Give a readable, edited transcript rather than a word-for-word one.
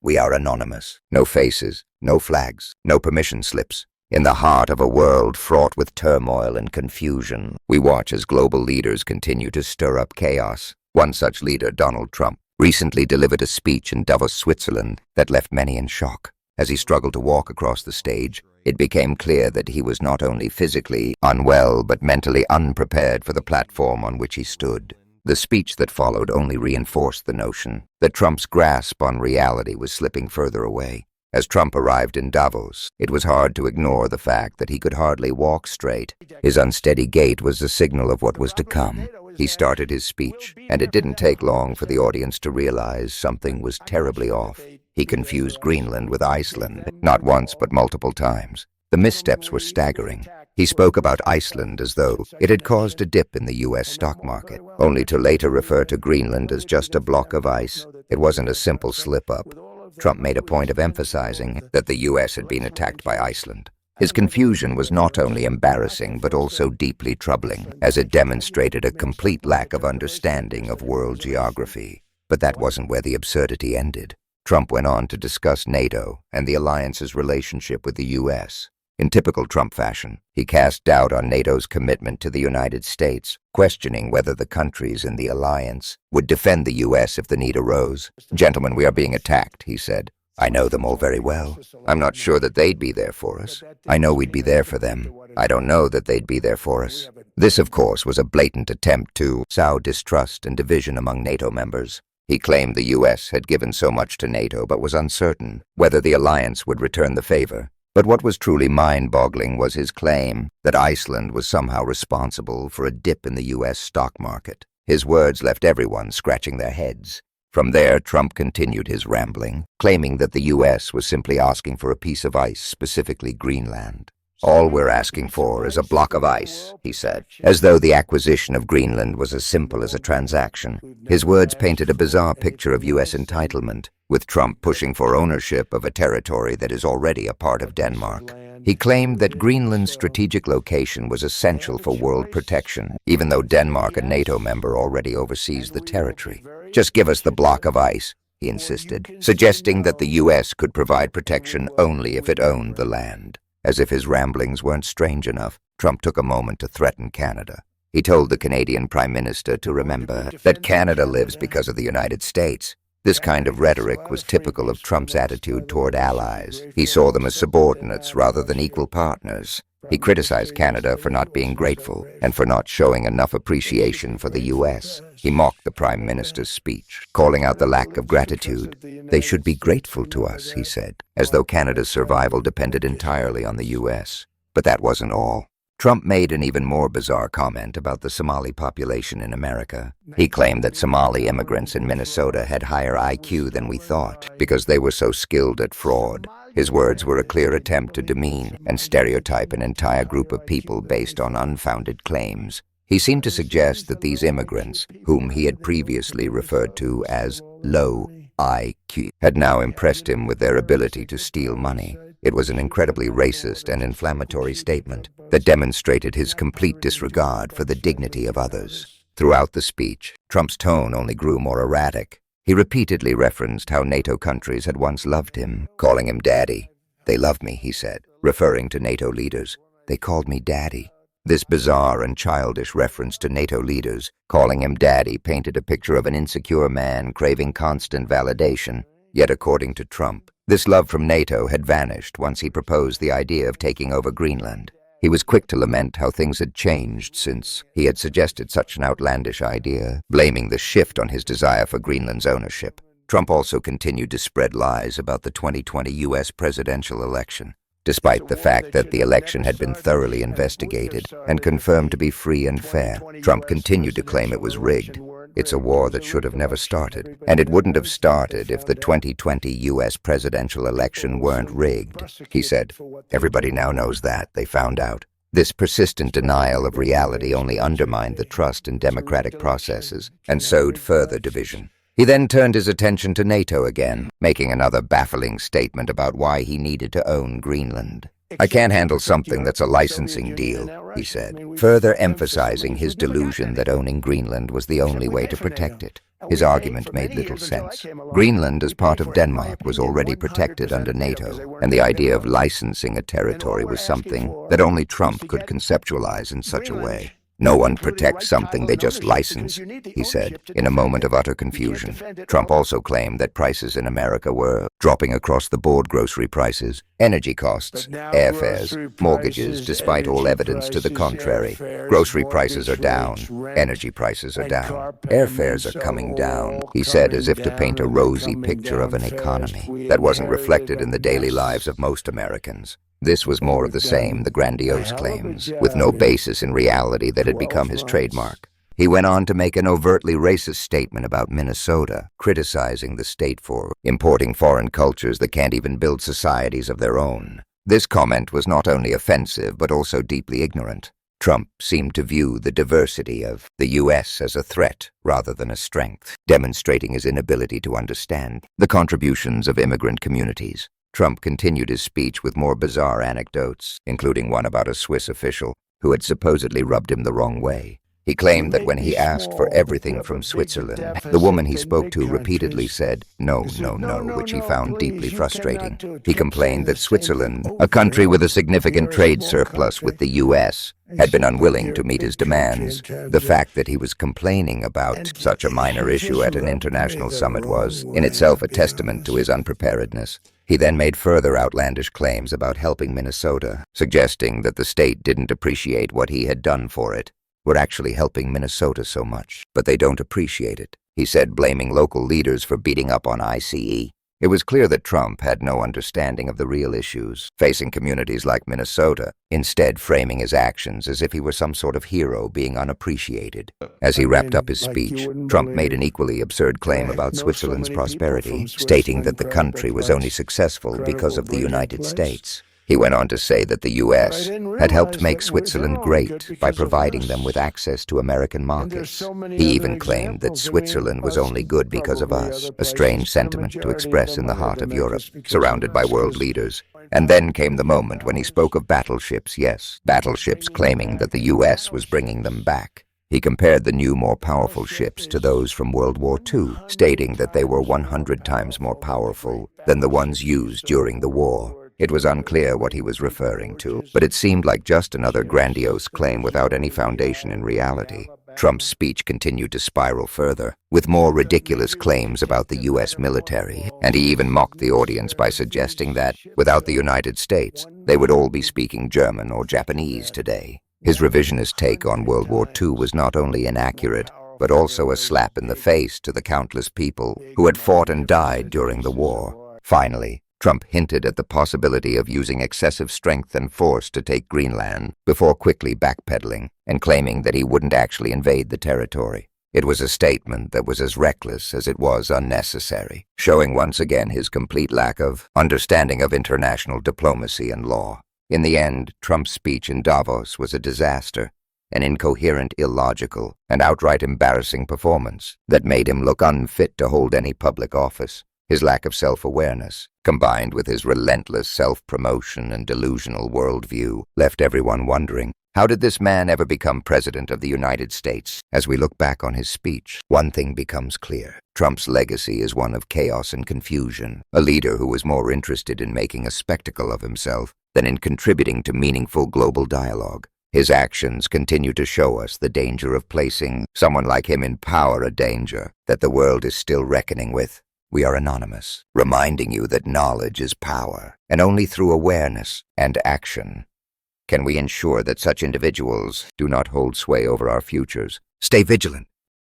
We are anonymous. No faces, no flags, no permission slips. In the heart of a world fraught with turmoil and confusion, we watch as global leaders continue to stir up chaos. One such leader, Donald Trump, recently delivered a speech in Davos, Switzerland, that left many in shock. As he struggled to walk across the stage, it became clear that he was not only physically unwell but mentally unprepared for the platform on which he stood. The speech that followed only reinforced the notion that Trump's grasp on reality was slipping further away. As Trump arrived in Davos, it was hard to ignore the fact that he could hardly walk straight. His unsteady gait was a signal of what was to come. He started his speech, and it didn't take long for the audience to realize something was terribly off. He confused Greenland with Iceland, not once but multiple times. The missteps were staggering. He spoke about Iceland as though it had caused a dip in the U.S. stock market, only to later refer to Greenland as just a block of ice. It wasn't a simple slip-up. Trump made a point of emphasizing that the U.S. had been attacked by Iceland. His confusion was not only embarrassing but also deeply troubling, as it demonstrated a complete lack of understanding of world geography. But that wasn't where the absurdity ended. Trump went on to discuss NATO and the alliance's relationship with the U.S. In typical Trump fashion, he cast doubt on NATO's commitment to the United States, questioning whether the countries in the alliance would defend the U.S. if the need arose. "Gentlemen, we are being attacked," he said. "I know them all very well. I'm not sure that they'd be there for us. I know we'd be there for them. I don't know that they'd be there for us." This, of course, was a blatant attempt to sow distrust and division among NATO members. He claimed the U.S. had given so much to NATO but was uncertain whether the alliance would return the favor. But what was truly mind-boggling was his claim that Iceland was somehow responsible for a dip in the U.S. stock market. His words left everyone scratching their heads. From there, Trump continued his rambling, claiming that the U.S. was simply asking for a piece of ice, specifically Greenland. "All we're asking for is a block of ice," he said, as though the acquisition of Greenland was as simple as a transaction. His words painted a bizarre picture of U.S. entitlement, with Trump pushing for ownership of a territory that is already a part of Denmark. He claimed that Greenland's strategic location was essential for world protection, even though Denmark, a NATO member, already oversees the territory. "Just give us the block of ice," he insisted, suggesting that the U.S. could provide protection only if it owned the land. As if his ramblings weren't strange enough, Trump took a moment to threaten Canada. He told the Canadian Prime Minister to remember that Canada lives because of the United States. This kind of rhetoric was typical of Trump's attitude toward allies. He saw them as subordinates rather than equal partners. He criticized Canada for not being grateful and for not showing enough appreciation for the U.S. He mocked the Prime Minister's speech, calling out the lack of gratitude. "They should be grateful to us," he said, as though Canada's survival depended entirely on the U.S. But that wasn't all. Trump made an even more bizarre comment about the Somali population in America. He claimed that Somali immigrants in Minnesota had higher IQ than we thought because they were so skilled at fraud. His words were a clear attempt to demean and stereotype an entire group of people based on unfounded claims. He seemed to suggest that these immigrants, whom he had previously referred to as low IQ, had now impressed him with their ability to steal money. It was an incredibly racist and inflammatory statement that demonstrated his complete disregard for the dignity of others. Throughout the speech, Trump's tone only grew more erratic. He repeatedly referenced how NATO countries had once loved him, calling him Daddy. "They love me," he said, referring to NATO leaders. "They called me Daddy." This bizarre and childish reference to NATO leaders, calling him Daddy, painted a picture of an insecure man craving constant validation. Yet according to Trump, this love from NATO had vanished once he proposed the idea of taking over Greenland. He was quick to lament how things had changed since he had suggested such an outlandish idea, blaming the shift on his desire for Greenland's ownership. Trump also continued to spread lies about the 2020 U.S. presidential election, despite the fact that the election had been thoroughly investigated and confirmed to be free and fair. Trump continued to claim it was rigged. "It's a war that should have never started, and it wouldn't have started if the 2020 U.S. presidential election weren't rigged," he said. "Everybody now knows that. They found out." This persistent denial of reality only undermined the trust in democratic processes and sowed further division. He then turned his attention to NATO again, making another baffling statement about why he needed to own Greenland. I can't handle something that's a licensing deal, he said, further emphasizing his delusion that owning Greenland was the only way to protect it. His argument made little sense. Greenland, as part of Denmark, was already protected under NATO, and the idea of licensing a territory was something that only Trump could conceptualize in such a way. No one protects something they just license, he said, in a moment of utter confusion. Trump also claimed that prices in America were dropping across the board: grocery prices, energy costs, airfares, mortgages, despite all evidence to the contrary. Grocery prices are down, energy prices are down, airfares are coming down, he said, as if to paint a rosy picture of an economy that wasn't reflected in the daily lives of most Americans. This was more of the same, the grandiose claims, with no basis in reality that had become his trademark. He went on to make an overtly racist statement about Minnesota, criticizing the state for importing foreign cultures that can't even build societies of their own. This comment was not only offensive but also deeply ignorant. Trump seemed to view the diversity of the U.S. as a threat rather than a strength, demonstrating his inability to understand the contributions of immigrant communities. Trump continued his speech with more bizarre anecdotes, including one about a Swiss official who had supposedly rubbed him the wrong way. He claimed that when he asked for everything from Switzerland, the woman he spoke to repeatedly said, "No, no, no," which he found deeply frustrating. He complained that Switzerland, a country with a significant trade surplus with the U.S., had been unwilling to meet his demands. The fact that he was complaining about such a minor issue at an international summit was, in itself, a testament to his unpreparedness. He then made further outlandish claims about helping Minnesota, suggesting that the state didn't appreciate what he had done for it. "We're actually helping Minnesota so much, but they don't appreciate it," he said, blaming local leaders for beating up on ICE. It was clear that Trump had no understanding of the real issues facing communities like Minnesota, instead framing his actions as if he were some sort of hero being unappreciated. As he wrapped up his speech, Trump made an equally absurd claim about Switzerland's prosperity, stating that the country was only successful because of the United States. He went on to say that the U.S. had helped make Switzerland great by providing them with access to American markets. He even claimed that Switzerland was only good because of us, a strange sentiment to express in the heart of Europe, surrounded by world leaders. And then came the moment when he spoke of battleships, yes, battleships, claiming that the U.S. was bringing them back. He compared the new, more powerful ships to those from World War II, stating that they were 100 times more powerful than the ones used during the war. It was unclear what he was referring to, but it seemed like just another grandiose claim without any foundation in reality. Trump's speech continued to spiral further, with more ridiculous claims about the U.S. military, and he even mocked the audience by suggesting that, without the United States, they would all be speaking German or Japanese today. His revisionist take on World War II was not only inaccurate, but also a slap in the face to the countless people who had fought and died during the war. Finally, Trump hinted at the possibility of using excessive strength and force to take Greenland, before quickly backpedaling and claiming that he wouldn't actually invade the territory. It was a statement that was as reckless as it was unnecessary, showing once again his complete lack of understanding of international diplomacy and law. In the end, Trump's speech in Davos was a disaster, an incoherent, illogical, and outright embarrassing performance that made him look unfit to hold any public office. His lack of self-awareness, combined with his relentless self-promotion and delusional worldview, left everyone wondering, how did this man ever become president of the United States? As we look back on his speech, one thing becomes clear. Trump's legacy is one of chaos and confusion, a leader who was more interested in making a spectacle of himself than in contributing to meaningful global dialogue. His actions continue to show us the danger of placing someone like him in power, a danger that the world is still reckoning with. We are anonymous, reminding you that knowledge is power, and only through awareness and action can we ensure that such individuals do not hold sway over our futures. Stay vigilant.